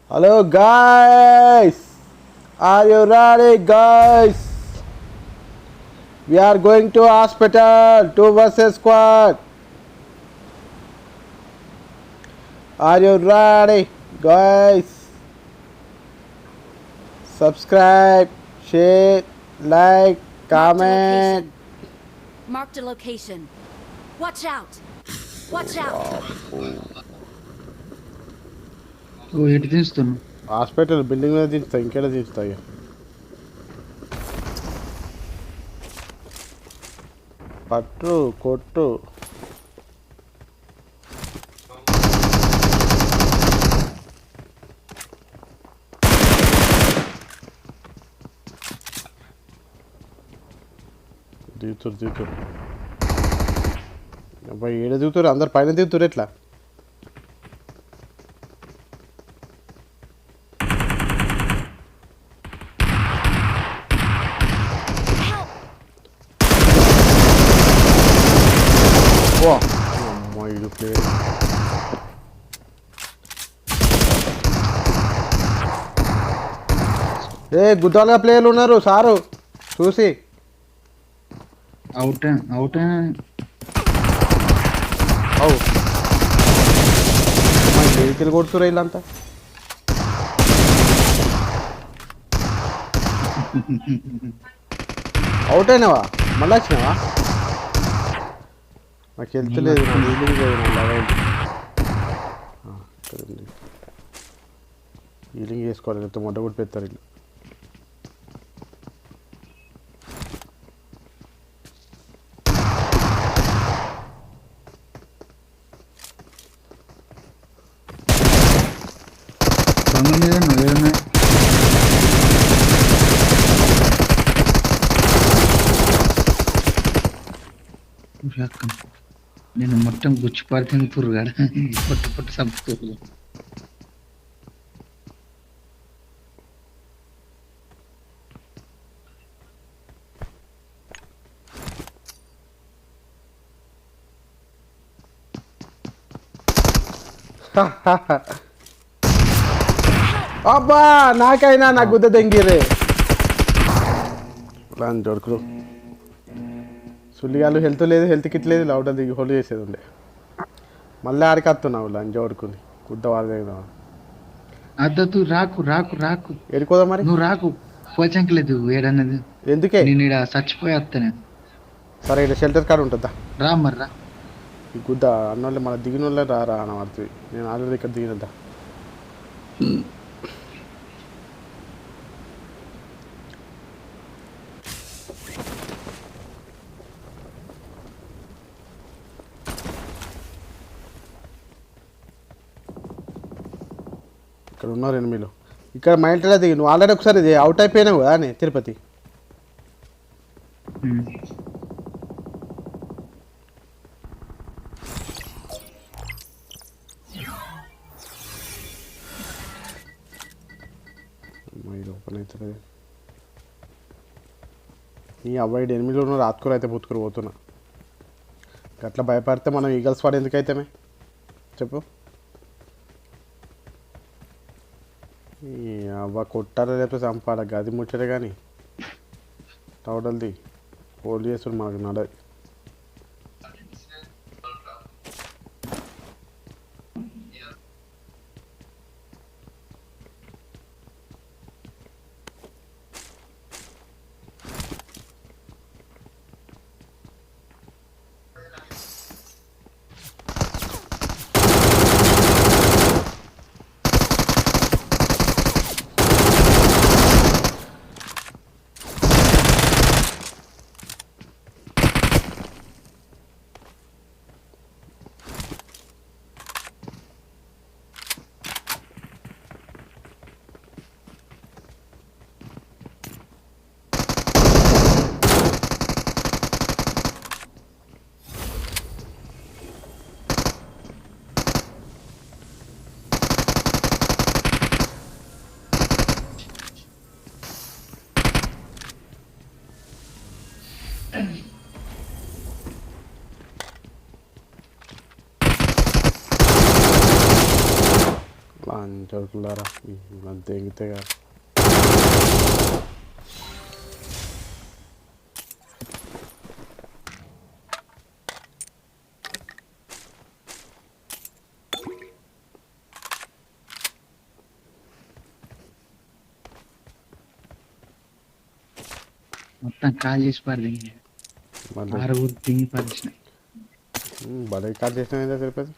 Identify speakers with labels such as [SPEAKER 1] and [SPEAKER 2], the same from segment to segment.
[SPEAKER 1] Hello guys, are you ready guys? We are going to hospital 2 versus squad. Are you ready guys? Subscribe, share, like, comment.
[SPEAKER 2] Mark the location. Watch out. Watch out.
[SPEAKER 3] ఓ ఎటు తీస్తున్నావు?
[SPEAKER 1] Hospital building మీద దించుతా, ఇంకేడా దించుతా ఇక. పట్టు కొట్టు. దిగుతురు అబ్బాయి, ఏడ దిగుతారు? అందరు పైన దిగుతారు ఎట్లా? అమ్మాయిలు ప్లేయర్ గుద్దాలుగా ప్లేయర్లు ఉన్నారు సారు చూసి.
[SPEAKER 3] అవుట్ అవుట్
[SPEAKER 1] అవు వెహికల్ కొడుతురా వీళ్ళంతా. అవుట్ అయినావా? మళ్ళీ వచ్చినావా? నాకు హెల్త్ లేదు, హీలింగ్ చేసుకోవాలి, లేకపోతే మొట్ట కూడా పెడతారు ఇల్లు.
[SPEAKER 3] నేను మొత్తం గుచ్చి పడుతుంది పురుగాడు పొట్టు పొట్టు చంపుతూ.
[SPEAKER 1] అబ్బా నాకైనా నా గుద్ద తెంగిరే దొరకరు. సుల్లిగాళ్ళు హెల్త్ లేదు, హెల్త్ కిట్ లేదు, లౌడ దిగి హోల్డ్ చేసేది ఉండే. మళ్ళీ ఆడికి వస్తున్నావు లంచ్ వడుకుని గుద్ద వాళ్ళ
[SPEAKER 3] అద్దతు రాకు రాకు రాకు
[SPEAKER 1] ఎడుకోదా మరి?
[SPEAKER 3] నువ్వు రాకు పోచంకలేదు ఏడన్నది.
[SPEAKER 1] ఎందుకే?
[SPEAKER 3] నేను ఇక్కడ చచ్చిపోయి వస్తాను.
[SPEAKER 1] సరే ఇక్కడ షెల్టర్ కార్డు ఉంటుందా?
[SPEAKER 3] రా మరి రా.
[SPEAKER 1] ఈ గుద్ద అన్నోళ్ళే మన దిగిన వాళ్ళే రా అని పడుతుంది. నేను ఆల్రెడీ ఇక్కడ దిగినద్దా. ఇక్కడ ఉన్నారు ఎనిమిదిలో. ఇక్కడ మా ఇంట్లో దిగి నువ్వు ఆల్రెడీ ఒకసారి ఇది అవుట్ అయిపోయినావు కదా అని తిరుపతి. ఇది ఓపెన్ అవుతుంది. ఈ అవాయిడ్ ఎనిమిదిలో ఉన్న రాత్కూర అయితే పుత్తుకుని పోతున్నా. అట్లా భయపడితే మనం ఈగల్స్ వాడు ఎందుకైతే చెప్పు. అవ్వ కొట్టారా లేకపోతే చంపాలా గది ముచ్చటే కానీ టౌడల్ది హోల్డ్ చేస్తుడు మనకు నడది. పంచకులారా అంత ఎగితే కదా.
[SPEAKER 3] మొత్తం కాల్ చేసి పారింది.
[SPEAKER 1] మళ్ళీ
[SPEAKER 3] 6 తింగి పరిచినాయి.
[SPEAKER 1] బడే కాల్ చేసిన ఏంటో తిరుపతి.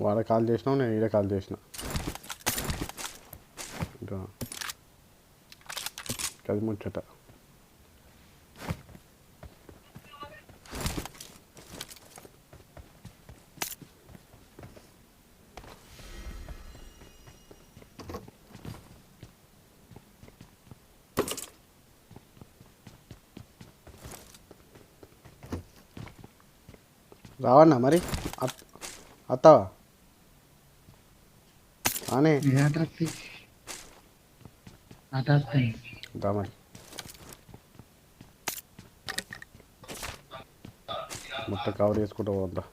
[SPEAKER 1] వాళ్ళ కాల్ చేసినావు, నేను ఈడ కాల్ చేసిన. ఇంకా అది ముచ్చట. రావన్నా మరి అత్తావా ఆనే
[SPEAKER 3] ఆట వస్తాయి.
[SPEAKER 1] దా మరి మొత్తం కవర్ చేసుకుంటూ పోద్దా.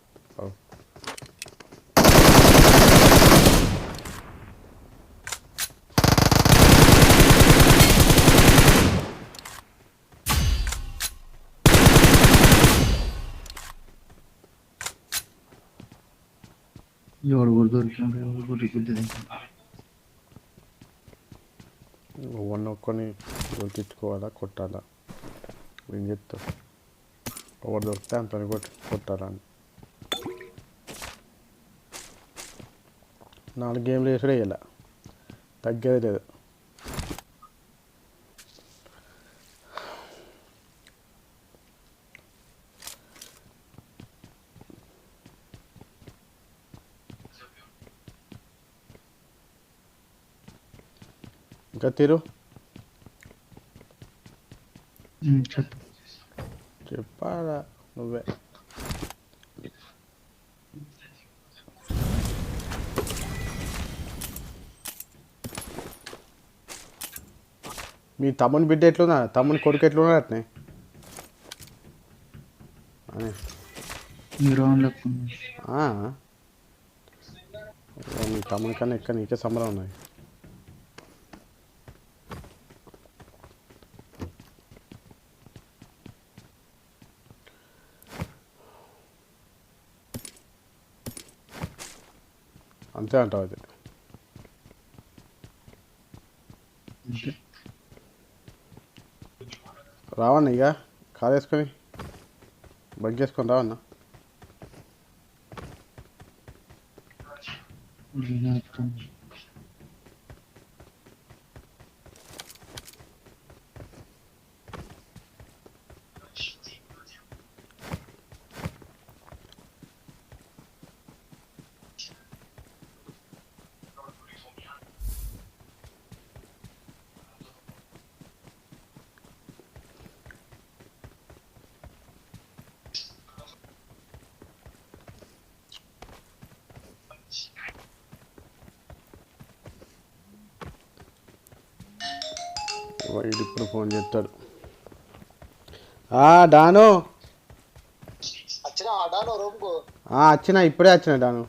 [SPEAKER 3] ఎవడు కూడా దొరికినాడు, ఎవడు కూడా గుద్ది.
[SPEAKER 1] వన్ ఒక్కొని దొరికించుకోవాలా, కొట్టాలా, ఏం చెప్తావు? ఒకటి దొరికితే అంత కొట్టాలా అని 4 గేమ్లు వేసుడే ఇలా తగ్గేది లేదు. ఇంకా తీరు
[SPEAKER 3] చెప్పు.
[SPEAKER 1] చెప్పాలా నువ్వే. మీ తమ్ముని బిడ్డ ఎట్లున్నా, తమ్ముని కొడుకు ఎట్లున్నా అట్నే అని
[SPEAKER 3] మీరు
[SPEAKER 1] మీ తమ్ముని కన్నా ఎక్కడ నీకే సంబరం ఉన్నది. అంతే అంటావు అది. రావన్న ఇక కారు వేసుకొని బగ్గేసుకొని రావన్నా. వీడు ఇప్పుడు ఫోన్ చేస్తాడు. డాను వచ్చిన, ఇప్పుడే వచ్చిన డాను.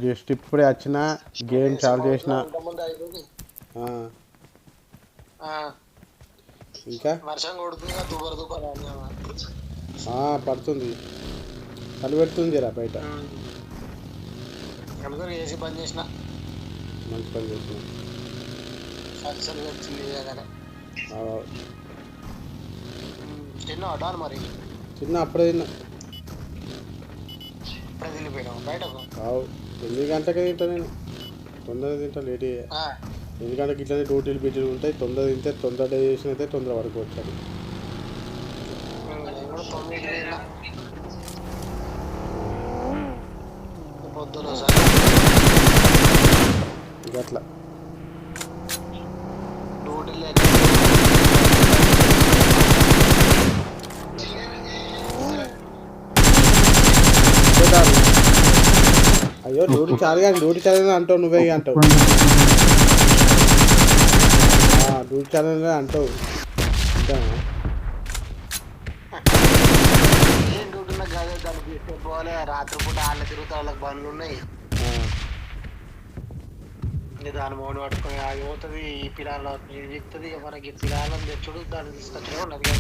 [SPEAKER 1] జస్ట్ ఇప్పుడే వచ్చిన, గేమ్ చాలు చేసిన. ఇంకా పడుతుంది, చలి పెడుతుంది రా బయట.
[SPEAKER 4] ఏసీ బంద్ చేసిన,
[SPEAKER 1] మంచి పని చేసిన.
[SPEAKER 4] తిన్నా మరి
[SPEAKER 1] చిన్న అప్పుడే తిన్నా.
[SPEAKER 4] ఇప్పుడే తినిపోయినావు బయటకు?
[SPEAKER 1] 8 గంటలకే తింటా నేను, తొందరగా తింటా, లేట్ 8 గంటలకు ఇట్లనే డ్యూటీలు బిడ్డలు ఉంటాయి. తొందర తింటే తొందర డైజెషన్ అయితే తొందర వరకు వచ్చాను. అట్లా అయ్యో డ్యూటీ చాలు కానీ డ్యూటీ చాలని అంటావు నువ్వే అంటావు డ్యూటీ చాలని అంటావు
[SPEAKER 4] ఏం డ్యూటీ ఉన్నా కాదే దాన్ని తీసుకోవాలి రాత్రిపూట వాళ్ళ తిరుగుతా వాళ్ళకి బండ్లు ఉన్నాయి దాని మోడి పట్టుకొని ఆగిపోతుంది ఈ పిల్లలు చెప్తుంది మనకి పిల్లలను తెచ్చుడు దాన్ని తీసుకొచ్చే ఉన్నది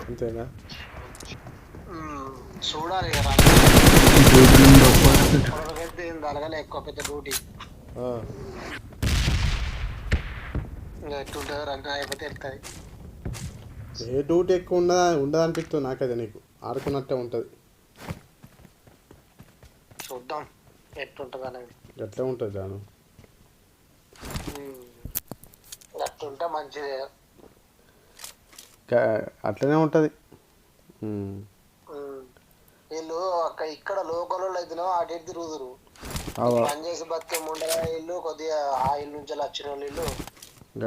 [SPEAKER 1] అంతేనా
[SPEAKER 4] చూడాలి అలాగనే ఎక్కువ పెద్ద డ్యూటీ ఎట్టుంటుందో రంగా అయిపోతే వెళ్తుంది
[SPEAKER 1] ఏ డ్యూటీ ఎక్కువ ఉండదనిపిస్తుంది నాకైతే నీకు ఆడుకున్నట్టే ఉంటుంది
[SPEAKER 4] చూద్దాం ఎట్టుంటుంది అనేది
[SPEAKER 1] ఎట్లా ఉంటుంది జాను
[SPEAKER 4] అట్టుంటే మంచిదే
[SPEAKER 1] అట్లనే ఉంటుంది
[SPEAKER 4] వీళ్ళు ఇక్కడ లోకల్ వాళ్ళు అయితేనో అటు తిరుగుతురు పని చేసి బతికే ముండల ఇల్లు కొద్దిగా ఆ ఇల్లు నుంచి వచ్చిన వాళ్ళు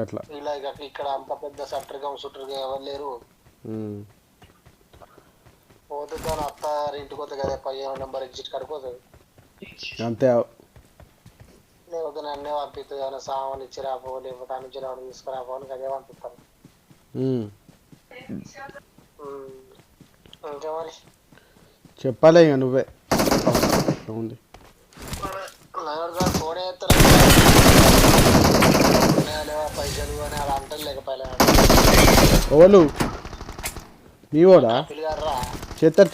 [SPEAKER 1] అట్లా
[SPEAKER 4] ఇలా ఇక్కడ అంత పెద్ద సట్టర్గం సుట్టర్గా ఎవరు లేరు పోతే దాని అత్త ఇంటికి పోతే కదా 15 నెంబర్ ఎగ్జిట్ కడిపోతుంది
[SPEAKER 1] అంతే
[SPEAKER 4] లేకపోతే నన్నే పంపిస్తుంది ఏమైనా సామాన్ ఇచ్చి రాపో లేకపోతే నుంచి రావడం తీసుకురాపో అని అదే పంపిస్తాను ఇంకా మరి
[SPEAKER 1] చెప్పాలి ఇక నువ్వే ఉంది
[SPEAKER 4] ఫోన్ పైసలు అని అలా అంటారు లేకపోయా
[SPEAKER 1] ఓలు మీ ఓడా చేస్తాడు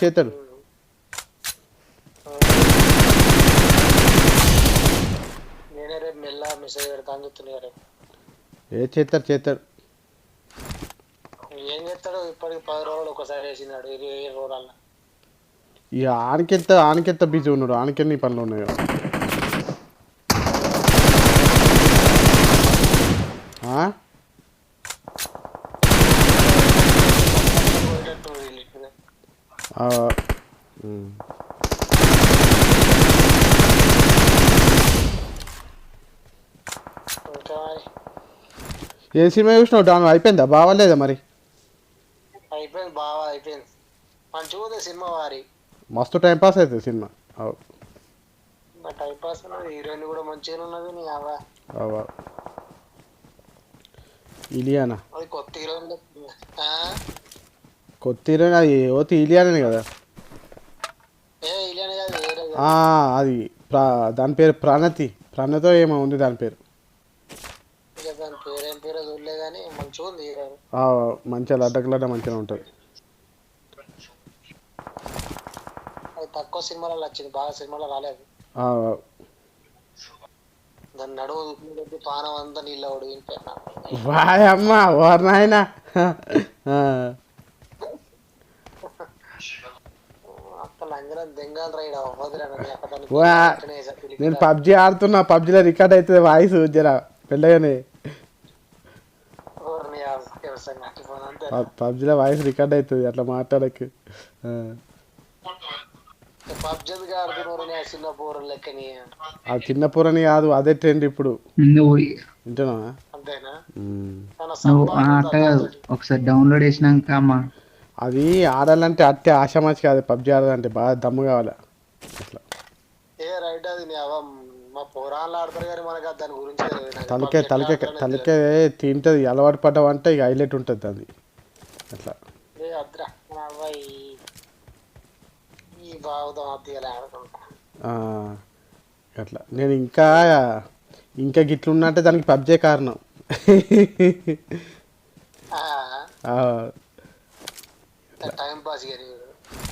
[SPEAKER 4] నేనే రేపు మెల్ల మెసేజ్ పెడతా అని చెప్తున్నా రేపు
[SPEAKER 1] ఏ చేస్తాడు
[SPEAKER 4] ఏం చేస్తాడు ఇప్పటికి 10 రోజులు ఒకసారి వేసినాడు 20 రోజుల
[SPEAKER 1] ఇక ఆనకెంత బిజీ ఉన్నాడు ఆనకెన్ని పనులు ఉన్నాయో ఏ సినిమా చూసినావు డాను అయిపోయిందా బావాలేదా మరి
[SPEAKER 4] అయిపోయింది బాగా అయిపోయింది మంచిగా ఉంది సినిమా వారి
[SPEAKER 1] మస్తు టైంపాస్ అవుతుంది సినిమా
[SPEAKER 4] టైంపాస్ హీరోయిన్ కూడా మంచిగా ఉన్నది నీ
[SPEAKER 1] అవా ఇలియానా
[SPEAKER 4] అది కొత్త హీరోయిన్
[SPEAKER 1] అది ఓతి ఇలియానే కదా
[SPEAKER 4] ఏ ఇలియానే కాదు వేరే
[SPEAKER 1] అది దాని పేరు ప్రణతో ఏమో ఉంది దాని పేరు
[SPEAKER 4] దాని పేరేం పేరు చూడలే కానీ మంచిగా ఉంది హీరోయిన్
[SPEAKER 1] మంచిగా లడ్డకలడ్డ మంచిగా ఉంటుంది
[SPEAKER 4] అది తక్కువ సినిమాలలో వచ్చింది బాగా సినిమాలో రాలేదు దాన్ని నడువు పానం అంతా నీళ్ళ
[SPEAKER 1] వాయ్ అమ్మ వారు నాయన నేను పబ్జి ఆడుతున్నా పబ్జిలో రికార్డ్ అవుతుంది వాయిస్ జరా పెళ్ళగానే పబ్జిలో వాయిస్ రికార్డ్ అవుతుంది అట్లా మాట్లాడకు ఆ చిన్న పూరని కాదు అదే ట్రెండ్ ఇప్పుడు వింటున్నా
[SPEAKER 3] ఒకసారి డౌన్లోడ్ చేసినాక
[SPEAKER 1] అది ఆడాలంటే అట్టే ఆశామాచి కాదు పబ్జి ఆడాలంటే బాగా దమ్ము కావాలి అట్లా తలకే తింటది అలవాటు పడ్డావంటే ఇక హైలైట్ ఉంటుంది అది అట్లా అట్లా నేను ఇంకా గిట్లున్నట్టే దానికి పబ్జే కారణం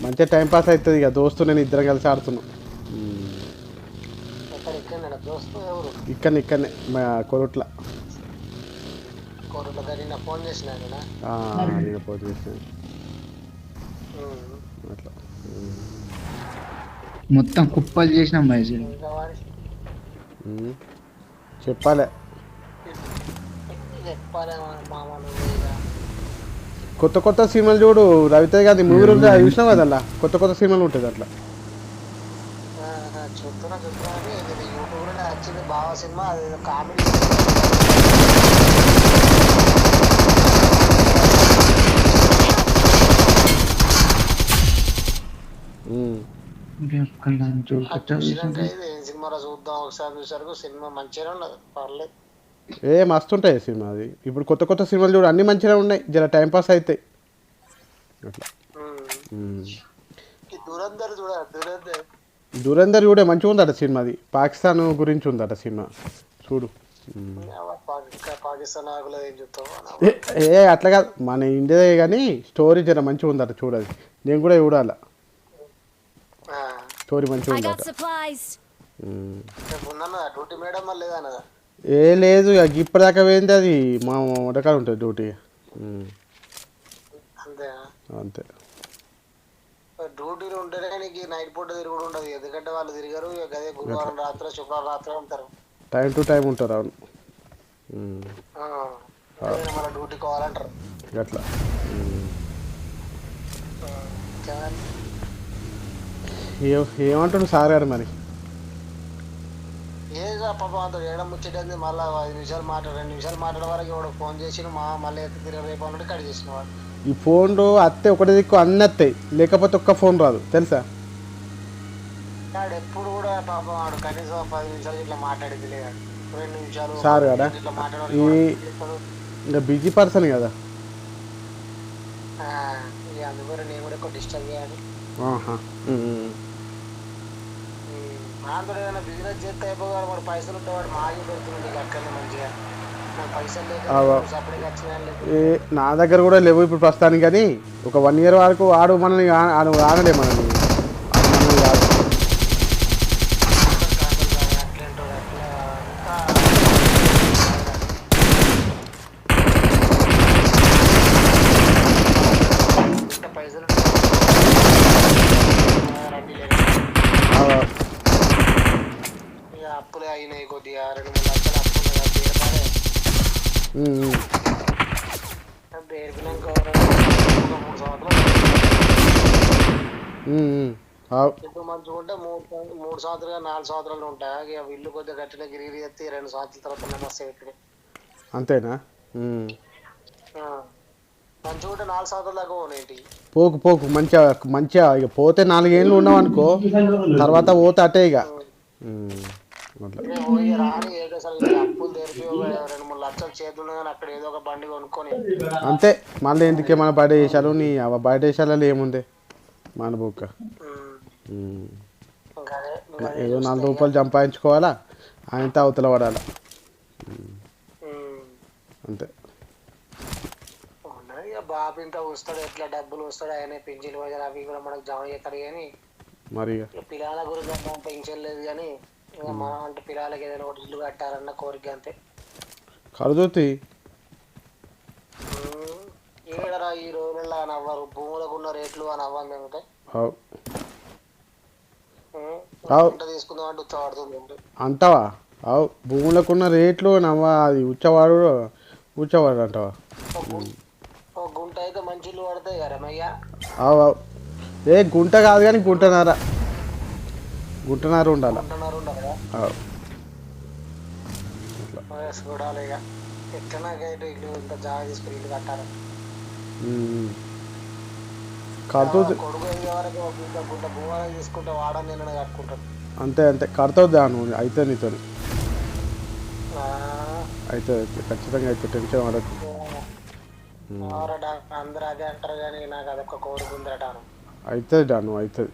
[SPEAKER 1] మంచిగా టైం పాస్ అవుతుంది ఇక దోస్తు నేను ఇద్దరం కలిసి ఆడుతున్నాం ఇక్కడనే మా కొరుట్ల
[SPEAKER 4] ఫోన్ చేసిన
[SPEAKER 1] అట్లా
[SPEAKER 3] మొత్తం కుప్పలు చేసినాం
[SPEAKER 1] చెప్పాలి కొత్త సినిమాలు చూడు రవితేజ గారి మూవీ ఉంటుంది అది చూసినావు కదా అలా కొత్త సినిమాలు ఉంటుంది అట్లా
[SPEAKER 4] బాగా సినిమా అది కామెడీ చూసినాక ఇది ఏం సినిమాలో చూద్దాం ఒకసారి చూసరికి సినిమా మంచిగానే ఉన్నది, పర్లేదు.
[SPEAKER 1] మస్తు ఉంటాయి సినిమా అది. ఇప్పుడు కొత్త కొత్త సినిమాలు చూడు అన్నీ మంచిగా ఉన్నాయి, జర టైంపాస్ అవుతాయి అట్లా.
[SPEAKER 4] దురంధర్ చూడ,
[SPEAKER 1] దురంధర్ చూడే మంచిగా ఉందట సినిమా, అది పాకిస్తాన్ గురించి ఉందట సినిమా, చూడు.
[SPEAKER 4] పాకిస్తాన్ ఆకులు ఏం చూస్తావు?
[SPEAKER 1] అట్లా కాదు, మన ఇండియాదే కానీ స్టోరీ జర మంచిగా ఉందట చూడది, నేను కూడా చూడాల. స్టోరీ మంచిగా
[SPEAKER 2] I got
[SPEAKER 1] ఉందట.
[SPEAKER 2] supplies.
[SPEAKER 4] డ్యూటీ మేడం లేదా?
[SPEAKER 1] లేదు ఇప్పటిదాకా పోయింది, అది మా వంటకాడ ఉంటుంది డ్యూటీ. అంతే.
[SPEAKER 4] డ్యూటీలు ఉంటేనే నీకు నైట్ పూట తిరుగుడు ఉండదు, ఎందుకంటే వాళ్ళు తిరిగారు అదే గురువారం రాత్రి శుక్రవారం రాత్రి ఉంటారు,
[SPEAKER 1] టైం టు టైం ఉంటారు. అవును,
[SPEAKER 4] మన డ్యూటీ కావాలంటారు
[SPEAKER 1] అట్లా. ఏమంటాడు సార్ గారు మరి?
[SPEAKER 4] ఏదో పాపం అంత ఏడం ముచ్చటంది, మళ్ళీ 5 నిమిషాలు 2 నిమిషాలు మాట్లాడే వరకు ఎవడో ఫోన్ చేసి మళ్ళీ తిరిగి రేపు అన్నట్టు కట్ చేసిన వాడు.
[SPEAKER 1] ఈ ఫోన్లు అత్తే ఒకటి దిక్కు అన్నీ వస్తాయి, లేకపోతే ఒక్క ఫోన్ రాదు తెలుసా.
[SPEAKER 4] వాడు ఎప్పుడు కూడా పాపం వాడు కనీసం 10 నిమిషాలు ఇట్లా మాట్లాడేది లేదు, 2 నిమిషాలు
[SPEAKER 1] సార్ కదా
[SPEAKER 4] ఇట్లా
[SPEAKER 1] ఈ ఇంకా బిజీ పర్సన్ కదా,
[SPEAKER 4] అందుకని నేను కూడా ఎక్కువ డిస్టర్బ్ చేయాలి. నాతో ఏదైనా బిజినెస్ చేస్తే అయిపోగాడు, వాడు పైసలు ఉంటేవాడు మాగి పెడుతుంది అక్కడనే మంచిగా. నాకు పైసలు లేక సపరేట్ వచ్చినా
[SPEAKER 1] నా దగ్గర కూడా లేవు ఇప్పుడు ప్రస్తుతానికి, కానీ ఒక 1 year వరకు ఆడు మనల్ని ఆడలే మనల్ని.
[SPEAKER 4] అప్పులే అయినాయి కొద్దిగా, 2-3 లక్షలు అప్పులు పేర్పినాక 3 సంవత్సరాలు ఇప్పుడు మంచిగా ఉంటే 3 సంవత్సరాలు 4 సంవత్సరాలు ఉంటాయి. ఇక ఇల్లు కొద్దిగా గట్టిన గిరిగిరి ఎత్తి 2 సంవత్సరాల తర్వాత నమస్తే ఇక్కడ.
[SPEAKER 1] అంతేనా?
[SPEAKER 4] మంచిగా ఉంటే 4 సంవత్సరాల దాకా పోనేంటి.
[SPEAKER 1] పోకు మంచిగా మంచిగా ఇక పోతే 4 ఏళ్ళు ఉన్నావు అనుకో, తర్వాత పోతే అటే ఇక.
[SPEAKER 4] రాని ఏదో అప్పులు తెరిపి 2-3 లక్షలు చేతులు కానీ అక్కడ ఏదో ఒక బండి కొనుక్కొని
[SPEAKER 1] అంతే. మళ్ళీ ఎందుకే మన బయట దేశాలు, నీ బయట దేశాలలో ఏముంది మన బుక్క. ఏదో 4 రూపాయలు సంపాదించుకోవాలా, ఆయనతో అవతల పడాలా, అంతే.
[SPEAKER 4] బాబు ఇంత వస్తాడు, ఎట్లా డబ్బులు వస్తాడు, ఆయన పెన్షన్ అవి కూడా మనకు జమ చేస్తాడు, కానీ
[SPEAKER 1] మరి
[SPEAKER 4] పిల్లల గురించి పెన్షన్ లేదు. కానీ మనం అంటే పిల్లలకి ఏదైనా ఒకటి ఇల్లు కట్టాలన్న కోరిక అంతే.
[SPEAKER 1] కడుతుంది
[SPEAKER 4] ఏడరా ఈ రోజుల్లో అని అవ్వరు, భూములకు ఉన్న రేట్లు అని అవ్వాలి ఉంటాయి. తీసుకుందాం అంటే ఉచ్చవాడుతుంది
[SPEAKER 1] అంటావా? భూములకున్న రేట్లు నవ్వా, అది ఉచ్చవాడు అంటావా?
[SPEAKER 4] గుంట అయితే మంచి ఇల్లు పడతాయి కదా మయ్యా.
[SPEAKER 1] గుంట కాదు కానీ గుంటనార ఉండాలి.
[SPEAKER 4] చూడాలి ఇక ఎట్లనాకైతే ఇల్లు ఇంత జాగా తీసుకుని ఇల్లు కట్టాలి. కొడుకు అయ్యే వరకు గుంట భూమాలు తీసుకుంటే వాడని నేను కట్టుకుంటాను.
[SPEAKER 1] అంతే కడతావు నువ్వు, అయితే నీతో అయితే ఖచ్చితంగా అయితే టెన్షన్ పడకు.
[SPEAKER 4] అందరూ అదే అంటారు కానీ నాకు అదొక కోరిక ఉందటాను.
[SPEAKER 1] అవుతుంది డాను, అవుతుంది.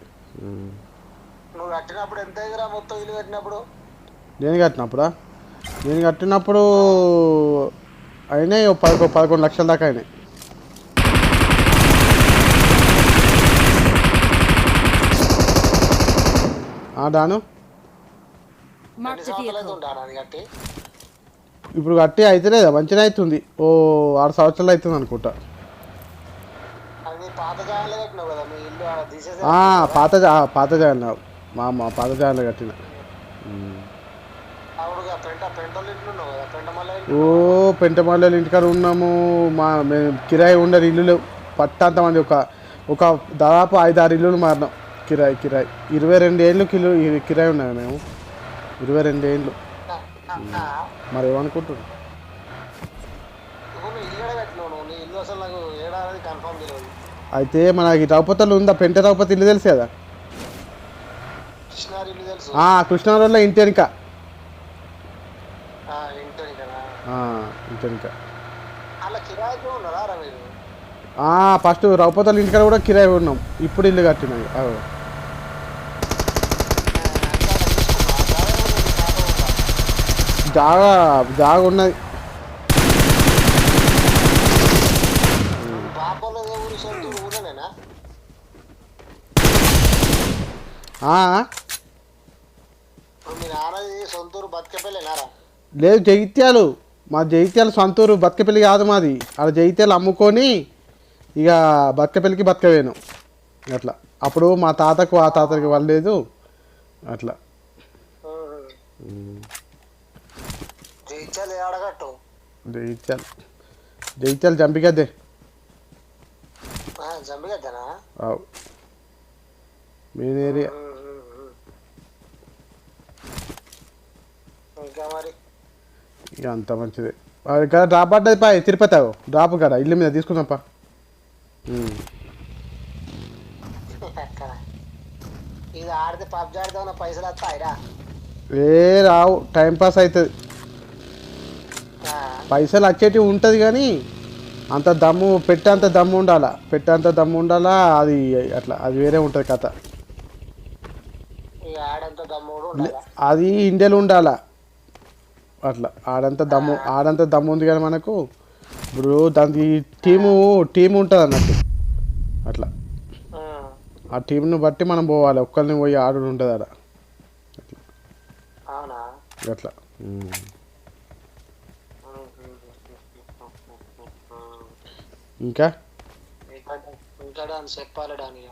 [SPEAKER 4] నువ్వు కట్టినప్పుడు ఎంత ఎదురా మొత్తం ఇల్లు కట్టినప్పుడు?
[SPEAKER 1] నేను కట్టినప్పుడు అయినాయి 11 లక్షల దాకా అయినాయి. డాను ఇప్పుడు కట్టి అయితే లేదా మంచిగా అవుతుంది, 6 సంవత్సరాలు అవుతుంది అనుకుంటా. పాత జాయిన్ మా పాత జాయిన్లో కట్టిన. పెంటమల్లెలు ఇంటికాడ ఉన్నాము, మేము కిరాయి ఉండరు, ఇల్లులు పట్టంతమంది, ఒక దాదాపు 5-6 ఇల్లులు మారినాం. కిరాయి 22 ఏళ్ళు కిరాయి ఉన్నాము మేము, 22 ఏళ్ళు. మరి ఏమనుకుంటున్నాం? అయితే మనకి రఘుపతిలో ఉందా, పెంట రఘుపతి ఇల్లు తెలుసు కదా,
[SPEAKER 4] కృష్ణారి ఇల్లు తెలుసు
[SPEAKER 1] కృష్ణారంలో ఇంటి వెనుక
[SPEAKER 4] ఇంటి కదా
[SPEAKER 1] ఇంటి వెనుక
[SPEAKER 4] అలా కిరాయికి ఉన్నారా రా మీరు
[SPEAKER 1] ఫస్ట్ రౌపతల ఇంటికాడ కూడా కిరాయి ఉన్నాం, ఇప్పుడు ఇల్లు కట్టినాయి. జాగా ఉన్నది.
[SPEAKER 4] బాపోళ్ళదే ఊరు సొంత ఊరేనా? ఇప్పుడు మీ నాన్నది సొంత ఊరు బతికపల్లినారా?
[SPEAKER 1] లేదు, జగిత్యాలు. మా జగిత్యాల సొంతూరు, బతకపల్లి కాదు మాది. అలా జగిత్యాలు అమ్ముకొని ఇక బతకపల్లికి బతకవేను అట్లా. అప్పుడు మా తాతకు ఆ తాతకి వాళ్ళలేదు అట్లా.
[SPEAKER 4] జైత్యాలు ఏడగట్టు?
[SPEAKER 1] జగిత్యాలు జంపిగద్దే.
[SPEAKER 4] జంపిగద్దేనా?
[SPEAKER 1] Main area.
[SPEAKER 4] ఇంకా మరి
[SPEAKER 1] ఇక అంత మంచిదే. ఇక్కడ డ్రాప్ పడ్డది పా, తిరుపతి డ్రాప్ కాడ ఇల్లు మీద తీసుకుందాంపా.
[SPEAKER 4] ఇది ఆడితే పబ్జి ఆడితే పైసలు వస్తాయిరా?
[SPEAKER 1] రావు, టైంపాస్ అవుతుంది. పైసలు వచ్చేటివి ఉంటుంది కానీ అంత దమ్ము పెట్టేంత దమ్ము ఉండాలా. అది అట్లా, అది వేరే ఉంటుంది కథ. అది ఇండియాలో ఉండాలా అట్లా. ఆడంత దమ్ము ఉంది కానీ మనకు ఇప్పుడు దానికి టీము ఉంటుంది అన్నట్టు అట్లా. ఆ టీంను బట్టి మనం పోవాలి, ఒక్కరిని పోయి ఆడు ఉంటుంది ఆడ అట్లా. ఇంకా
[SPEAKER 4] చెప్పాలి డాని,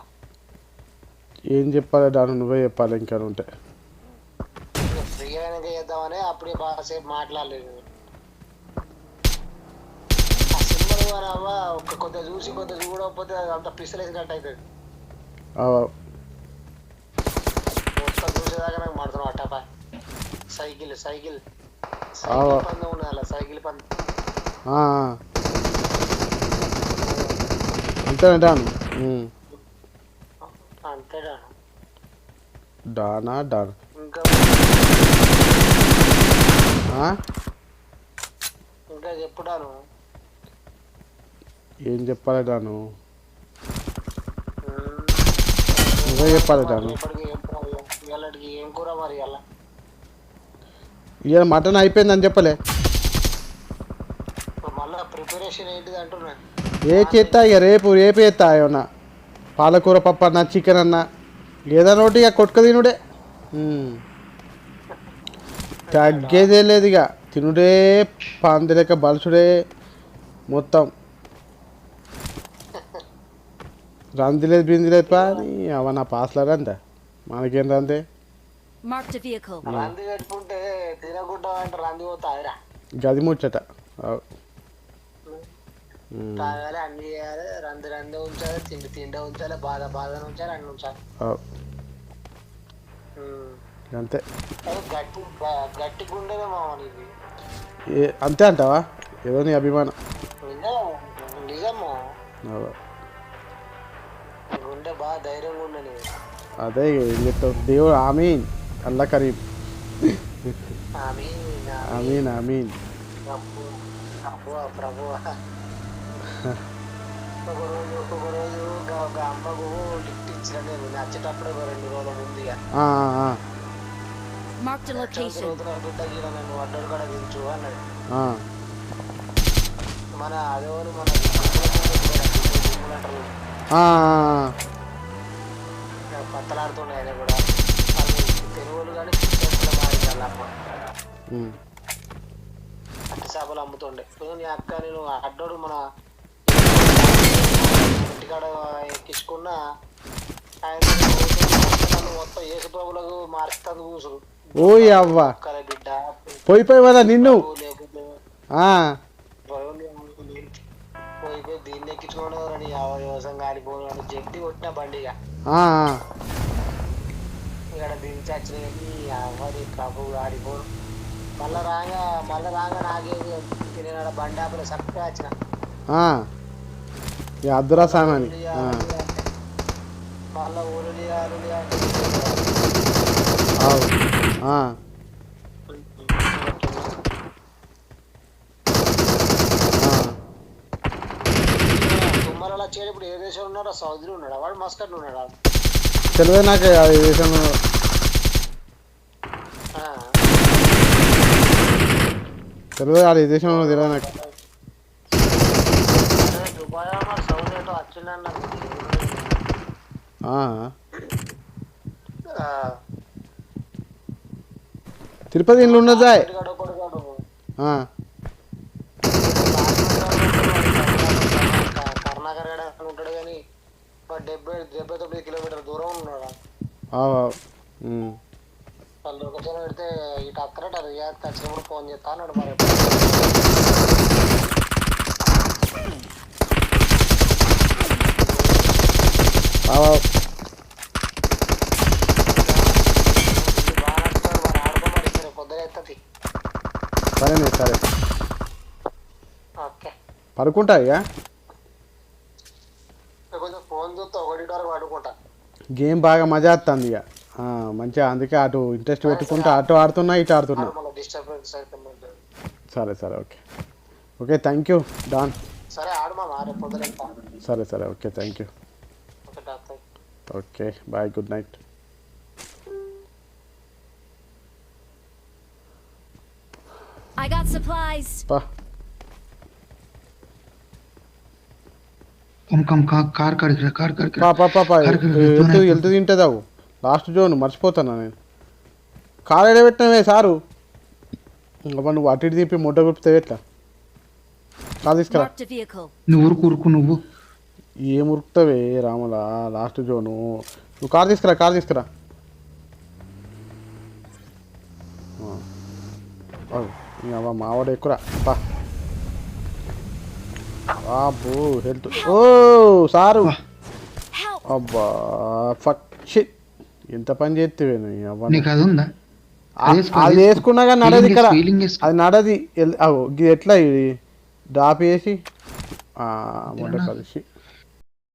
[SPEAKER 1] ఏం చెప్పాలి డాను, నువ్వే చెప్పాలి ఇంకా ఉంటే.
[SPEAKER 4] ఫ్రీ అయినాక చేద్దామని అప్పుడే బాగాసేపు మాట్లాడలేదు. ఆ సినిమా కొద్దిగా చూసి కొద్దిగా చూడకపోతే అంత పిసలేసి కట్ అవుతుంది. మొత్తం చూసేదాకా నాకు మాడుతున్నావు అట్టపా. సైకిల్ పందెం ఉన్నది, సైకిల్ పందెం.
[SPEAKER 1] అంతేనా డాను?
[SPEAKER 4] అంతే
[SPEAKER 1] డానా.
[SPEAKER 4] ఇంకా చెప్పుడాను.
[SPEAKER 1] ఏం చెప్పాలి డాను, నువ్వే చెప్పాలి డాను.
[SPEAKER 4] ఏం కూర మరి?
[SPEAKER 1] ఇవాళ మటన్ అయిపోయిందని చెప్పలే.
[SPEAKER 4] మళ్ళీ ప్రిపరేషన్ ఏంటిది అంటున్నా?
[SPEAKER 1] చేస్తా ఇక రేపు చేస్తా. ఏమన్నా పాలకూర పప్పు అన్న, చికెన్ అన్న, ఏదన్నా ఒకటి ఇక కొట్టుక తినుడే. తగ్గేదే లేదు ఇక, తినుడే పందిలేక బలుసుడే మొత్తం. రందిలేదు బిందిలేదు పని అవన్న పాసలారా అంత మనకేం రందే.
[SPEAKER 4] రంది పెట్టుకుంటే తినకుండా అంటే రంది పోతాదిరా.
[SPEAKER 1] గది ముచ్చట.
[SPEAKER 4] తాగాలి, అన్ని చేయాలి, రంది ఉంచాలి, తిండి ఉంచాలి, బాధ ఉంచాలి, అన్ని ఉంచాలి.
[SPEAKER 1] అంతే.
[SPEAKER 4] గట్టి గుండెనే మామూలు.
[SPEAKER 1] అంతే అంటావా? ఏదో నీ అభిమానం.
[SPEAKER 4] నిజము, గుండె బాగా ధైర్యంగా ఉండని.
[SPEAKER 1] అదే ఏం చెప్తావు, దేవుడు ఆమీన్, అల్లా కరీం. ఆమీన్.
[SPEAKER 4] ప్రభు ఒకరోజు ఒక అమ్మకు లిఫ్ట్ ఇచ్చిన నేను నచ్చేటప్పుడు 2 రోజుల ముందుగా బిడ్డ గీడ నన్ను వడ్డడు కూడా దించు అన్నాడు. మన అదేవారు మన పత్తలాడుతుండే ఆయన కూడా. తెలుగులు కానీ మారించాలి అమ్మ. అట్టి చేపలు అమ్ముతుండే. నీ అక్క నేను అడ్డోడు మన ఇంటికాడ ఎక్కించుకున్న ఆయన మొత్తం ఏసు ప్రభులకు మార్చుతాను కూసుడు.
[SPEAKER 1] ఓ అవ్వ
[SPEAKER 4] బిడ్డ
[SPEAKER 1] పోయిపోయి నిన్ను
[SPEAKER 4] పోయిపోయి దీన్ని ఎక్కించుకోవడం వ్యవసాయం కాలిపోను అని జడ్డి కొట్టిన బండిగా ఇక్కడ దించచ్చిన అవది ప్రభు ఆడిపోను. మళ్ళా రాగా నాగేది తిన బండి ఆపలే చక్కగా వచ్చిన
[SPEAKER 1] అద్దురా సామాని.
[SPEAKER 4] మళ్ళా ఊరు
[SPEAKER 1] ఆవు. ఆ.
[SPEAKER 4] తుమ్మలలో వచ్చేది ఇప్పుడు ఏ దేశంలో ఉన్నాడా? సౌదీలో ఉన్నాడా వాడు? మస్కట్లో ఉన్నాడా?
[SPEAKER 1] తెలియదు నాకు అది దేశం
[SPEAKER 4] ఆ.
[SPEAKER 1] తెలియదు అది దేశంలో తెలియదు నాకు.
[SPEAKER 4] అరే దుబాయ్ మరి సౌదీ ఏటో వచ్చిందన్న.
[SPEAKER 1] ఆ. తిరుపతి ఇంట్లో ఉన్నదా? ఆ.
[SPEAKER 4] కర్ణాకర్ ఉంటాడు కానీ 70-79 కిలోమీటర్ దూరం ఉన్నాడు.
[SPEAKER 1] ఆవు.
[SPEAKER 4] వాళ్ళు లొకేషన్ పెడితే ఇటు అక్కడట రియాక్ట్ వచ్చినప్పుడు ఫోన్ చేస్తా అన్నాడు. మరి
[SPEAKER 1] ఆవు.
[SPEAKER 4] బాగా నచ్చుతాడు మరి ఆడుకోమని సరే పొద్దున ఎత్తది.
[SPEAKER 1] సరేనే సరే
[SPEAKER 4] ఓకే
[SPEAKER 1] పడుకుంటా ఇక.
[SPEAKER 4] కొంచెం ఫోన్ చూస్తే 1 వరకు పడుకుంటా.
[SPEAKER 1] గేమ్ బాగా మజా వస్తుంది ఇక మంచిగా, అందుకే అటు ఇంట్రెస్ట్ పెట్టుకుంటా అటు ఆడుతున్నా ఇటు ఆడుతున్నా.
[SPEAKER 4] మళ్ళీ డిస్టర్బెన్స్ అయితే
[SPEAKER 1] సరే సరే okay okay thank you Don.
[SPEAKER 4] సరే ఆడమా రేపు పొద్దున వెళ్తా.
[SPEAKER 1] సరే సరే okay thank you.
[SPEAKER 4] Okay doctor.
[SPEAKER 1] Okay bye good night.
[SPEAKER 2] I got supplies.
[SPEAKER 1] పా
[SPEAKER 3] కమ్ కార్ కాడికి రా, కార్ కాడికి రా.
[SPEAKER 1] పా పా పా వెళ్తూ తింటుందావు లాస్ట్ జోన్ మర్చిపోతాను నేను. కార్ ఎడబెట్టినవే సారు. ఇంకా నువ్వు అటు ఇటు తిప్పి మొట్ట గుర్పితే ఎట్లా? కార్ తీసుకురా.
[SPEAKER 2] Marked a vehicle.
[SPEAKER 3] నువ్వు ఊరుకు నువ్వు.
[SPEAKER 1] ఏం ఉరుకుతావే రాములా లాస్ట్ జోను. నువ్వు కార్ తీసుకురా. మావాడు ఎక్కురా పా. బాబు హెల్త్. ఓ సారు.
[SPEAKER 2] Help!
[SPEAKER 1] అబ్బా ఫక్ షిట్. ఎంత పని చేస్తేవే
[SPEAKER 3] నీకు అది ఉందా?
[SPEAKER 1] అది వేసుకున్నా కానీ నడది ఇక్కడ.
[SPEAKER 3] ఫీలింగ్ వేసుకో.
[SPEAKER 1] అది నడది. ఇది ఎట్లా ఇది డ్రాప్ చేసి మొట్ట కలిసి